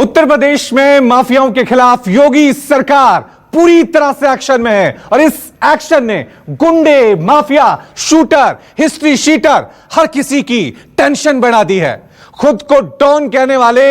उत्तर प्रदेश में माफियाओं के खिलाफ योगी सरकार पूरी तरह से एक्शन में है और इस एक्शन ने गुंडे, माफिया, शूटर, हिस्ट्री शीटर हर किसी की टेंशन बढ़ा दी है। खुद को डॉन कहने वाले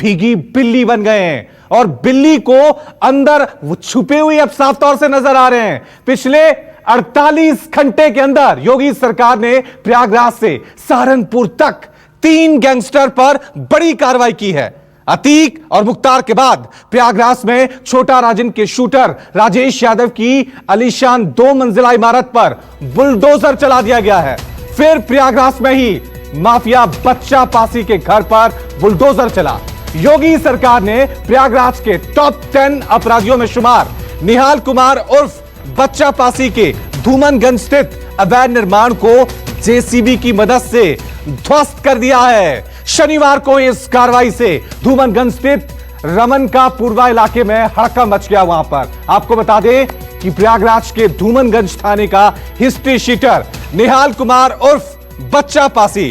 भीगी बिल्ली बन गए हैं और बिल्ली को अंदर वो छुपे हुए अब साफ तौर से नजर आ रहे हैं। पिछले 48 घंटे के अंदर योगी सरकार ने प्रयागराज से सहारनपुर तक 3 गैंगस्टर पर बड़ी कार्रवाई की है। अतीक और मुख्तार के बाद प्रयागराज में छोटा राजन के शूटर राजेश यादव की आलीशान 2 मंजिला इमारत पर बुलडोजर चला दिया गया है। फिर प्रयागराज में ही माफिया बच्चा पासी के घर पर बुलडोजर चला। योगी सरकार ने प्रयागराज के टॉप 10 अपराधियों में शुमार निहाल कुमार उर्फ बच्चा पासी के धूमनगंज स्थित अवैध निर्माण को जेसीबी की मदद से ध्वस्त कर दिया है। शनिवार को इस कार्रवाई से धूमनगंज स्थित रमन का पूर्वा इलाके में हड़कंप मच गया। वहां पर आपको बता दें कि प्रयागराज के धूमनगंज थाने का हिस्ट्री शीटर निहाल कुमार उर्फ बच्चा पासी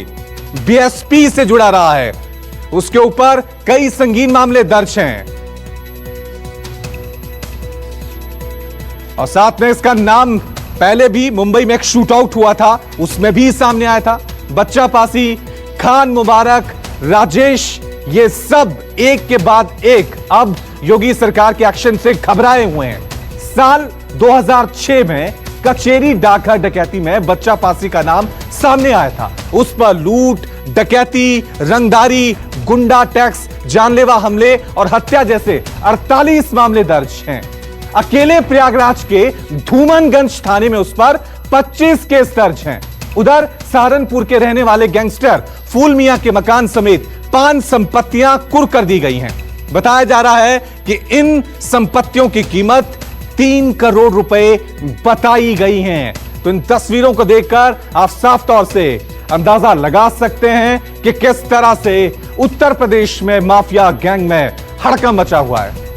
बीएसपी से जुड़ा रहा है। उसके ऊपर कई संगीन मामले दर्ज हैं और साथ में इसका नाम पहले भी मुंबई में एक शूट आउट हुआ था, उसमें भी सामने आया था। बच्चा पासी, खान मुबारक, राजेश, ये सब एक के बाद एक अब योगी सरकार के एक्शन से घबराए हुए हैं। साल 2006 में कचेरी डाकघर डकैती में बच्चा पासी का नाम सामने आया था। उस पर लूट, डकैती, रंगदारी, गुंडा टैक्स, जानलेवा हमले और हत्या जैसे 48 मामले दर्ज हैं। अकेले प्रयागराज के धूमनगंज थाने में उस पर 25 केस दर्ज हैं। उधर सहारनपुर के रहने वाले गैंगस्टर फूल मियां के मकान समेत 5 संपत्तियां कुर्क कर दी गई हैं। बताया जा रहा है कि इन संपत्तियों की कीमत 3 करोड़ रुपए बताई गई हैं। तो इन तस्वीरों को देखकर आप साफ तौर से अंदाजा लगा सकते हैं कि किस तरह से उत्तर प्रदेश में माफिया गैंग में हड़कंप मचा हुआ है।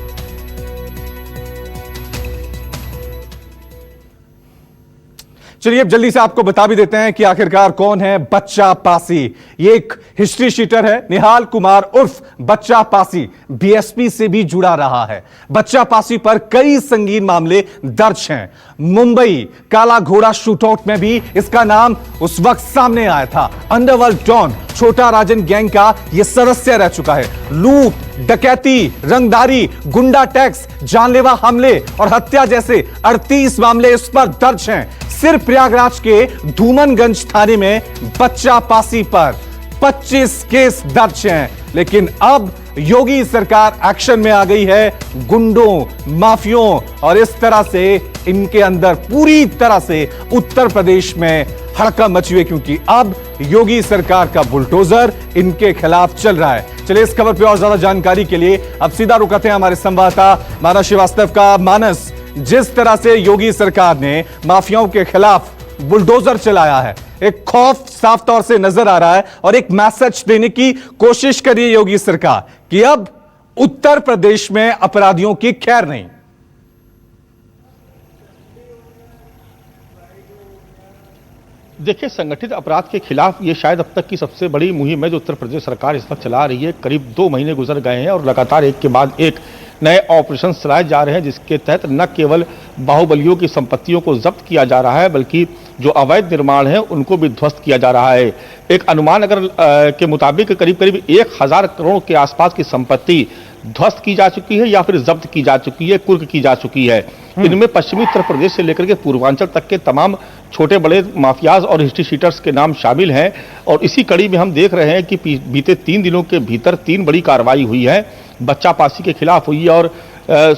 चलिए अब जल्दी से आपको बता भी देते हैं कि आखिरकार कौन है बच्चा पासी। ये एक हिस्ट्री शीटर है, निहाल कुमार उर्फ बच्चा पासी बीएसपी से भी जुड़ा रहा है। बच्चा पासी पर कई संगीन मामले दर्ज हैं। मुंबई काला घोड़ा शूटआउट में भी इसका नाम उस वक्त सामने आया था। अंडरवर्ल्ड डॉन छोटा राजन गैंग का यह सदस्य रह चुका है। लूट, डकैती, रंगदारी, गुंडा टैक्स, जानलेवा हमले और हत्या जैसे 38 मामले इस पर दर्ज हैं। सिर्फ प्रयागराज के धूमनगंज थाने में बच्चा पासी पर 25 केस दर्ज हैं। लेकिन अब योगी सरकार एक्शन में आ गई है। गुंडों, माफियों और इस तरह से इनके अंदर पूरी तरह से उत्तर प्रदेश में हड़कंप मची हुई, क्योंकि अब योगी सरकार का बुलडोजर इनके खिलाफ चल रहा है। चलिए इस खबर पर और ज्यादा जानकारी के लिए अब सीधा रुकते हैं हमारे संवाददाता मानस श्रीवास्तव का। मानस, जिस तरह से योगी सरकार ने माफियाओं के खिलाफ बुलडोजर चलाया है, एक खौफ साफ तौर से नजर आ रहा है और एक मैसेज देने की कोशिश कर रही है योगी सरकार कि अब उत्तर प्रदेश में अपराधियों की खैर नहीं। देखिए, संगठित अपराध के खिलाफ ये शायद अब तक की सबसे बड़ी मुहिम है जो उत्तर प्रदेश सरकार इस वक्त चला रही है। करीब 2 महीने गुजर गए हैं और लगातार एक के बाद एक नए ऑपरेशन चलाए जा रहे हैं, जिसके तहत न केवल बाहुबलियों की संपत्तियों को जब्त किया जा रहा है बल्कि जो अवैध निर्माण है उनको भी ध्वस्त किया जा रहा है। एक अनुमान अगर के मुताबिक करीब 1000 करोड़ के आसपास की संपत्ति ध्वस्त की जा चुकी है या फिर जब्त की जा चुकी है, कुर्क की जा चुकी है। इनमें पश्चिमी उत्तर प्रदेश से लेकर के पूर्वांचल तक के तमाम छोटे बड़े माफियाज और हिस्ट्री शीटर्स के नाम शामिल हैं। और इसी कड़ी में हम देख रहे हैं कि बीते 3 दिनों के भीतर 3 बड़ी कार्रवाई हुई है। बच्चा पासी के खिलाफ हुई है और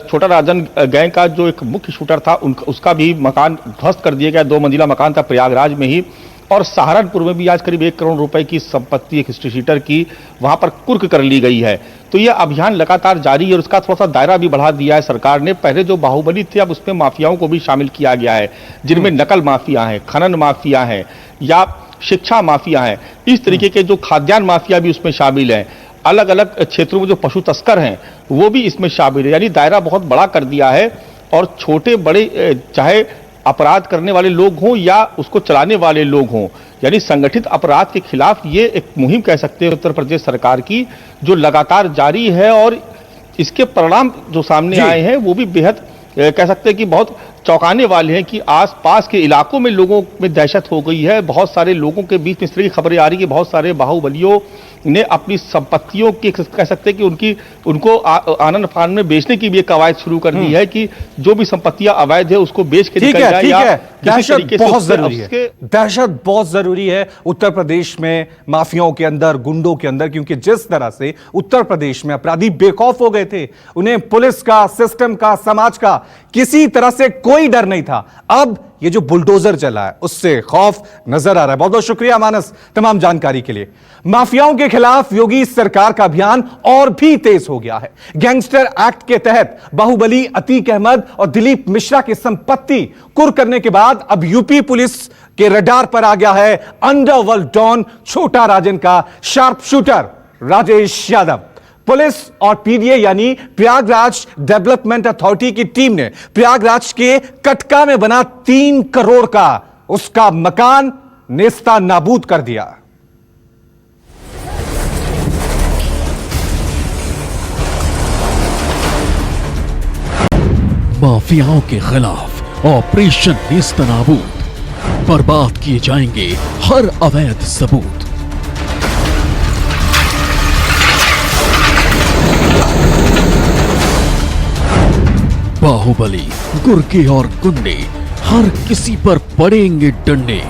छोटा राजन गैंग का जो एक मुख्य शूटर था उसका भी मकान ध्वस्त कर दिया गया। 2 मंजिला मकान था प्रयागराज में ही। और सहारनपुर में भी आज करीब 1 करोड़ रुपए की संपत्ति एक हिस्ट्री शीटर की वहां पर कुर्क कर ली गई है। तो यह अभियान लगातार जारी है और उसका थोड़ा सा दायरा भी बढ़ा दिया है सरकार ने। पहले जो बाहुबली थे अब उसमें माफियाओं को भी शामिल किया गया है, जिनमें नकल माफिया है, खनन माफिया है या शिक्षा माफिया है। इस तरीके के जो खाद्यान्न माफिया भी उसमें शामिल है। अलग अलग क्षेत्रों में जो पशु तस्कर हैं वो भी इसमें शामिल है। यानी दायरा बहुत बड़ा कर दिया है और छोटे बड़े चाहे अपराध करने वाले लोग हों या उसको चलाने वाले लोग हों यानी संगठित अपराध के खिलाफ ये एक मुहिम कह सकते हैं उत्तर प्रदेश सरकार की, जो लगातार जारी है और इसके परिणाम जो सामने आए हैं वो भी बेहद कह सकते हैं कि बहुत चौंकाने वाले हैं कि आसपास के इलाकों में लोगों में दहशत हो गई है। बहुत सारे लोगों के बीच में इस तरह की खबरें आ रही है कि बहुत सारे बाहुबलियों ने अपनी संपत्तियों की कह सकते हैं कि उनको आनंद फान में बेचने की भी एक कवायद शुरू कर दी है कि जो भी संपत्तियां अवैध है उसको बेच के निकल जाए। ठीक है, दहशत बहुत जरूरी है, दहशत बहुत जरूरी है उत्तर प्रदेश में माफियाओं के अंदर, गुंडों के अंदर, क्योंकि जिस तरह से उत्तर प्रदेश में अपराधी बेखौफ हो गए थे, उन्हें पुलिस का, सिस्टम का, समाज का किसी तरह से कोई डर नहीं था। अब ये जो बुलडोजर चला है उससे खौफ नजर आ रहा है। बहुत बहुत शुक्रिया मानस तमाम जानकारी के लिए। माफियाओं के खिलाफ योगी सरकार का अभियान और भी तेज हो गया है। गैंगस्टर एक्ट के तहत बाहुबली, अतीक अहमद और दिलीप मिश्रा की संपत्ति कुर्क करने के बाद अब यूपी पुलिस के रडार पर आ गया है अंडरवर्ल्ड डॉन छोटा राजन का sharp shooter Rajesh Yadav. Police और पीडीए यानी प्रयागराज डेवलपमेंट अथॉरिटी की टीम ने प्रयागराज के कटका में बना 3 करोड़ का उसका मकान नेस्ता नाबूद कर दिया। माफियाओं के खिलाफ ऑपरेशन नेस्ता नाबूद, बर्बाद किए जाएंगे हर अवैध सबूत। बाहुबली, गुर्गे और गुंडे हर किसी पर पड़ेंगे डंडे।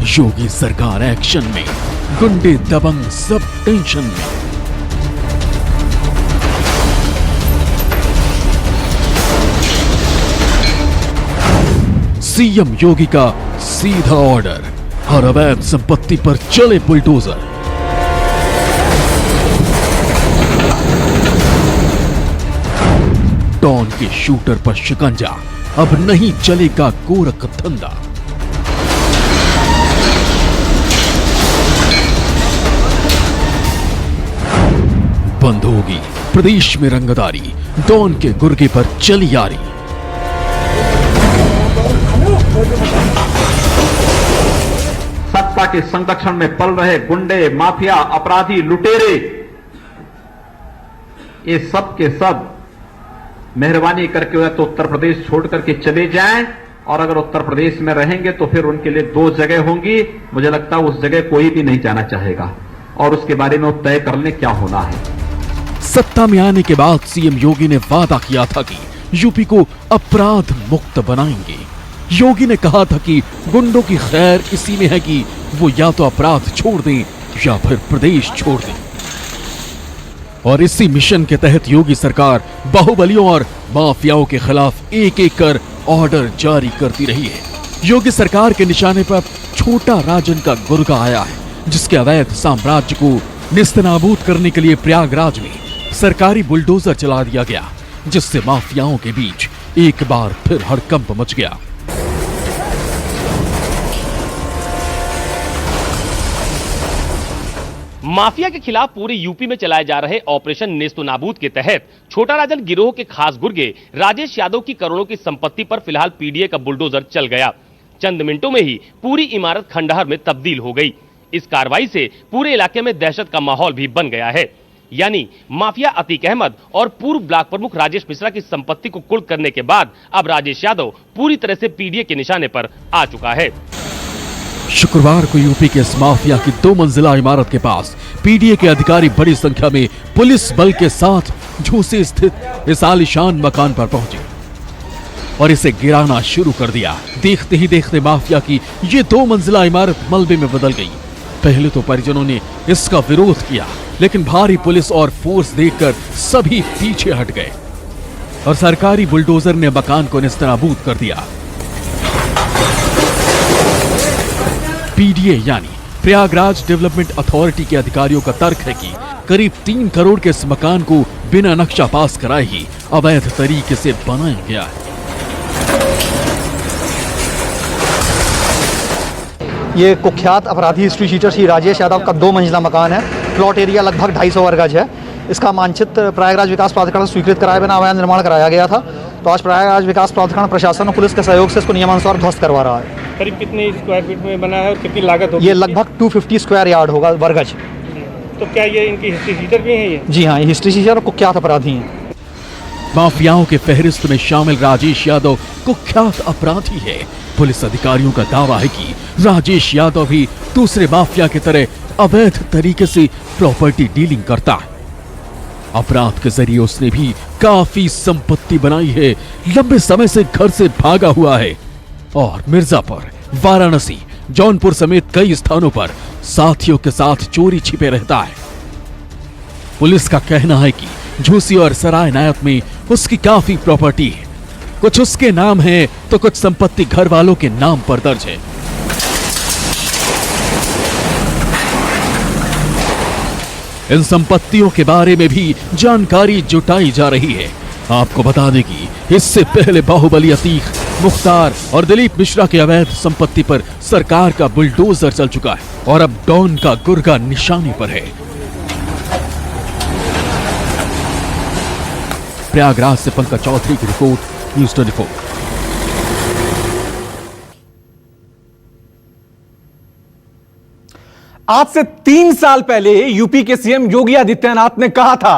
योगी सरकार एक्शन में, गुंडे दबंग सब टेंशन में। सीएम योगी का सीधा ऑर्डर, हर अवैध संपत्ति पर चले बुलडोजर। डॉन के शूटर पर शिकंजा, अब नहीं चलेगा गोरख धंधा। बंद होगी प्रदेश में रंगदारी, डॉन के गुर्गे पर चली यारी। सत्ता के संरक्षण में पल रहे गुंडे, माफिया, अपराधी, लुटेरे, ये सब के सब मेहरबानी करके या तो उत्तर प्रदेश छोड़ करके चले जाएं, और अगर उत्तर प्रदेश में रहेंगे तो फिर उनके लिए 2 जगह होंगी। मुझे लगता है उस जगह कोई भी नहीं जाना चाहेगा, और उसके बारे में वो तय कर लें क्या होना है। सत्ता में आने के बाद सीएम योगी ने वादा किया था कि यूपी को अपराध मुक्त बनाएंगे। योगी ने कहा था कि गुंडों की खैर इसी में है कि वो या तो अपराध छोड़ दें या फिर प्रदेश छोड़ दें। और इसी मिशन के तहत योगी सरकार बाहुबलियों और माफियाओं के खिलाफ एक एक कर ऑर्डर जारी करती रही है। योगी सरकार के निशाने पर छोटा राजन का गुर्गा आया है, जिसके अवैध साम्राज्य को निस्तनाबूद करने के लिए प्रयागराज में सरकारी बुलडोजर चला दिया गया, जिससे माफियाओं के बीच एक बार फिर हड़कंप मच गया। माफिया के खिलाफ पूरे यूपी में चलाए जा रहे ऑपरेशन नेस्तनाबूद के तहत छोटा राजन गिरोह के खास गुर्गे राजेश यादव की करोड़ों की संपत्ति पर फिलहाल पीडीए का बुलडोजर चल गया। चंद मिनटों में ही पूरी इमारत खंडहर में तब्दील हो गई। इस कार्रवाई से पूरे इलाके में दहशत का माहौल भी बन गया है। यानी माफिया अतीक अहमद और पूर्व ब्लॉक प्रमुख राजेश मिश्रा की संपत्ति को कुर्क करने के बाद अब राजेश यादव पूरी तरह से पीडीए के निशाने पर आ चुका है। शुक्रवार को यूपी के इस माफिया की 2 मंजिला इमारत के पास पीडीए के अधिकारी बड़ी संख्या में पुलिस बल के साथ झूसे स्थित इस आलीशान मकान पर पहुंचे और इसे गिराना शुरू कर दिया। देखते ही देखते माफिया की ये 2 मंजिला इमारत मलबे में बदल गई। पहले तो परिजनों ने इसका विरोध किया, लेकिन भारी पुलिस और फोर्स देखकर सभी पीछे हट गए और सरकारी बुलडोजर ने मकान को नेस्तनाबूद कर दिया। पीडीए यानी प्रयागराज डेवलपमेंट अथॉरिटी के अधिकारियों का तर्क है कि करीब 3 करोड़ के इस मकान को बिना नक्शा पास कराए ही अवैध तरीके से बनाया गया है। ये कुख्यात अपराधी हिस्ट्री शीटर श्री राजेश यादव का 2 मंजिला मकान है। प्लॉट एरिया लगभग 250 वर्ग गज है। इसका मानचित्र प्रयागराज विकास प्राधिकरण स्वीकृत कराए बिना अवैध निर्माण कराया गया था। तो आज प्रयागराज विकास प्राधिकरण प्रशासन और पुलिस के सहयोग से इसको नियमानुसार ध्वस्त करवा रहा है। करीब कितने स्क्वायर फीट में बना है और कितनी लागत होगी? ये लगभग 250 स्क्वायर यार्ड होगा, वर्गज। तो क्या ये इनकी हिस्ट्री शीटर भी है ये? जी हाँ, ये हिस्ट्री शीटर और कुख्यात अपराधी हैं। माफियाओं के फहरिस्त में शामिल राजेश यादव कुख्यात अपराधी है। पुलिस अधिकारियों का दावा है कि राजेश यादव भी दूसरे माफिया की तरह अवैध तरीके से प्रॉपर्टी डीलिंग करता है। अपराध के जरिए उसने भी काफी संपत्ति बनाई है, लंबे समय से घर से भागा हुआ है और मिर्जापुर, वाराणसी, जौनपुर समेत कई स्थानों पर साथियों के साथ चोरी छिपे रहता है। पुलिस का कहना है कि झूसी और सराय नायत में उसकी काफी प्रॉपर्टी है। कुछ उसके नाम है तो कुछ संपत्ति घर वालों के नाम पर दर्ज है। इन संपत्तियों के बारे में भी जानकारी जुटाई जा रही है। आपको बता दें कि इससे पहले बाहुबली अतीक, मुख्तार और दिलीप मिश्रा के अवैध संपत्ति पर सरकार का बुलडोजर चल चुका है और अब डॉन का गुर्गा निशाने पर है। प्रयागराज से पंकज चौधरी की रिपोर्ट, न्यूज़ 24। आज से 3 साल पहले यूपी के सीएम योगी आदित्यनाथ ने कहा था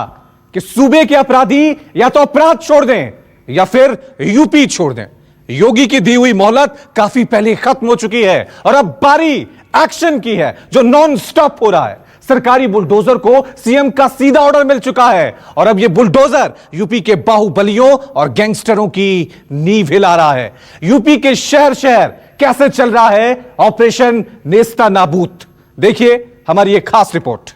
कि सूबे के अपराधी या तो अपराध छोड़ दें या फिर यूपी छोड़ दें। योगी की दी हुई मोहलत काफी पहले खत्म हो चुकी है और अब बारी एक्शन की है, जो नॉन स्टॉप हो रहा है। सरकारी बुलडोजर को सीएम का सीधा ऑर्डर मिल चुका है और अब यह बुलडोजर यूपी के बाहुबलियों और गैंगस्टरों की नींव हिला रहा है। यूपी के शहर शहर कैसे चल रहा है ऑपरेशन नेस्ता नाबूद, देखिए हमारी एक खास रिपोर्ट।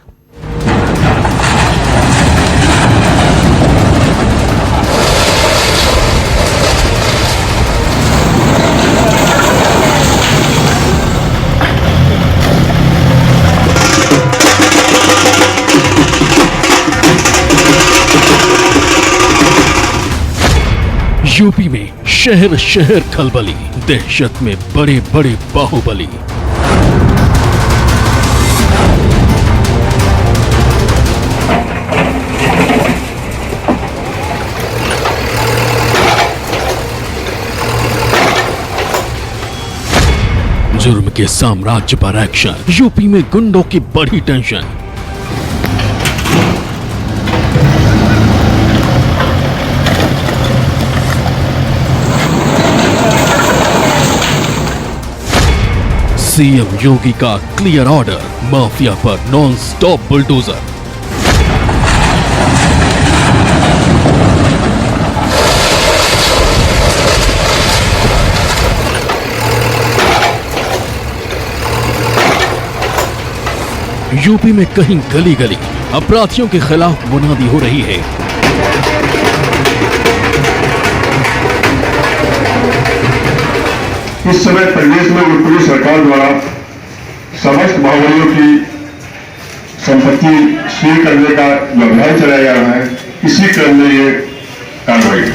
यूपी में शहर शहर खलबली, दहशत में बड़े बड़े बाहुबली। जुर्म के साम्राज्य पर एक्शन, यूपी में गुंडों की बड़ी टेंशन। सीएम योगी का क्लियर ऑर्डर, माफिया पर नॉन स्टॉप बुलडोजर। यूपी में कहीं गली गली अपराधियों के खिलाफ मुनादी हो रही है। इस समय प्रदेश में उत्तरी सरकार द्वारा समस्त बाहुबलियों की संपत्ति सील करने का जो अभियान चलाया जा रहा है, इसी क्रम में ये कार्रवाई है।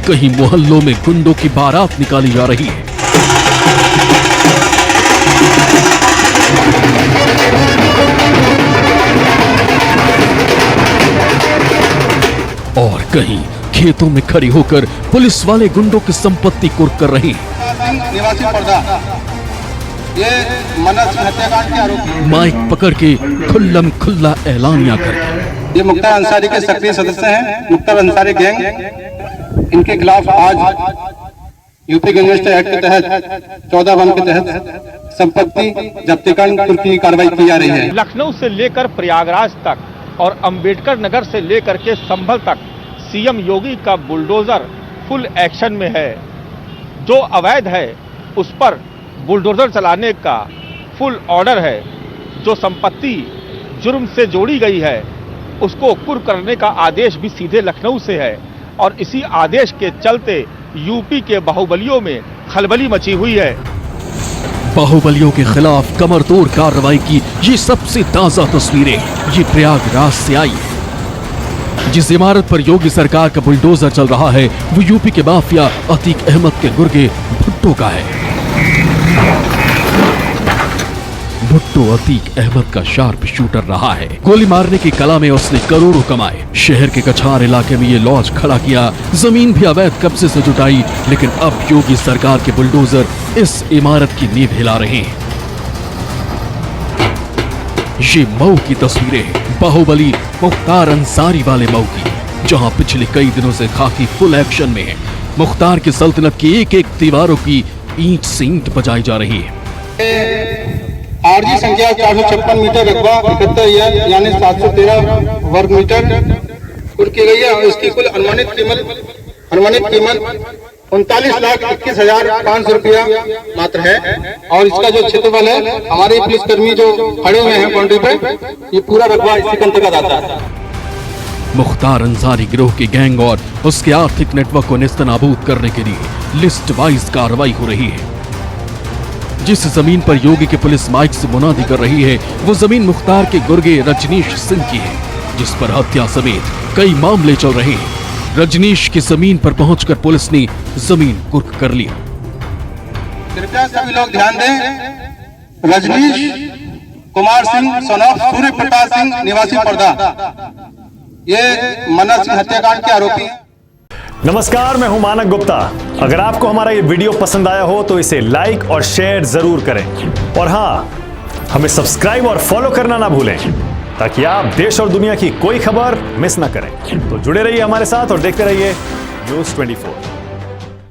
कहीं मोहल्लों में गुंडों की बारात निकाली जा रही है। और कहीं खेतों में खड़ी होकर पुलिस वाले गुंडों की संपत्ति कुर्क कर रहे हैं। निवासी पर्दा, ये मनस हत्याकांड के आरोपी माइक पकड़ के खुल्लम खुल्ला ऐलानिया करके। ये मुख्तार अंसारी के सक्रिय सदस्य हैं। मुख्तार अंसारी गैंग, इनके खिलाफ आज यूपी गैंगस्टर एक्ट के तहत 14(1) के तहत संपत्ति जब्तीकरण की कार्रवाई की जा रही है। लखनऊ से लेकर प्रयागराज तक और अंबेडकर नगर से लेकर के संभल तक सीएम योगी का बुलडोजर फुल एक्शन में है। जो अवैध है उस पर बुलडोजर चलाने का फुल ऑर्डर है। जो संपत्ति जुर्म से जोड़ी गई है उसको कुर्क करने का आदेश भी सीधे लखनऊ से है और इसी आदेश के चलते यूपी के बाहुबलियों में खलबली मची हुई है। बाहुबलियों के खिलाफ कमरतोड़ कार्रवाई की ये सबसे ताजा तस्वीरें ये प्रयागराज से आई है। जिस इमारत पर योगी सरकार का बुलडोजर चल रहा है वो यूपी के माफिया अतीक अहमद के गुर्गे भुट्टो का है। भुट्टो अतीक अहमद का शार्प शूटर रहा है। गोली मारने की कला में उसने करोड़ों कमाए। शहर के कछार इलाके में ये लॉज खड़ा किया, जमीन भी अवैध कब्जे से जुटाई, लेकिन अब योगी सरकार के बुलडोजर इस इमारत की नींव हिला रहे हैं। ये मऊ की तस्वीरें, बाहुबली मुख्तार अंसारी वाले मऊ की, जहां पिछले कई दिनों से खाकी फुल एक्शन में है। मुख्तार की सल्तनत की एक एक दीवारों की ईंट से ईंट बजाई जा रही है। आरजी संख्या 456 मीटर रकबा इकट्ठा यानी 713 वर्ग मीटर कुल की गई है। इसकी कुल अनुमानित कीमत 39,21,500 रुपया मात्र है। और इसका जो क्षेत्रफल है, हमारे पुलिसकर्मी जो खड़े हुए हैं बाउंड्री पे, ये पूरा रकबा इसी के अंतर्गत आता है। मुख्तार अंसारी गिरोह की गैंग और उसके आर्थिक नेटवर्क को नेस्तनाबूद करने के लिए लिस्ट वाइज कार्रवाई हो रही है। जिस जमीन पर योगी की पुलिस माइक से मुनादी कर रही है, वो जमीन मुख्तार के गुर्गे रजनीश सिंह की है, जिस पर हत्या समेत कई मामले चल रहे हैं। रजनीश की जमीन पर पहुंचकर पुलिस ने जमीन कुर्क कर लिया। कृपया सभी लोग ध्यान दें, रजनीश कुमार सिंह सन ऑफ सूर्य प्रकाश सिंह निवासी पर्दा, ये मन्ना सिंह हत्याकांड के आरोपी हैं। नमस्कार, मैं हूं मानक गुप्ता। अगर आपको हमारा ये वीडियो पसंद आया हो तो इसे लाइक और शेयर जरूर करें, और हाँ, हमें सब्सक्राइब और फॉलो करना ना भूलें, ताकि आप देश और दुनिया की कोई खबर मिस ना करें। तो जुड़े रहिए हमारे साथ और देखते रहिए News 24।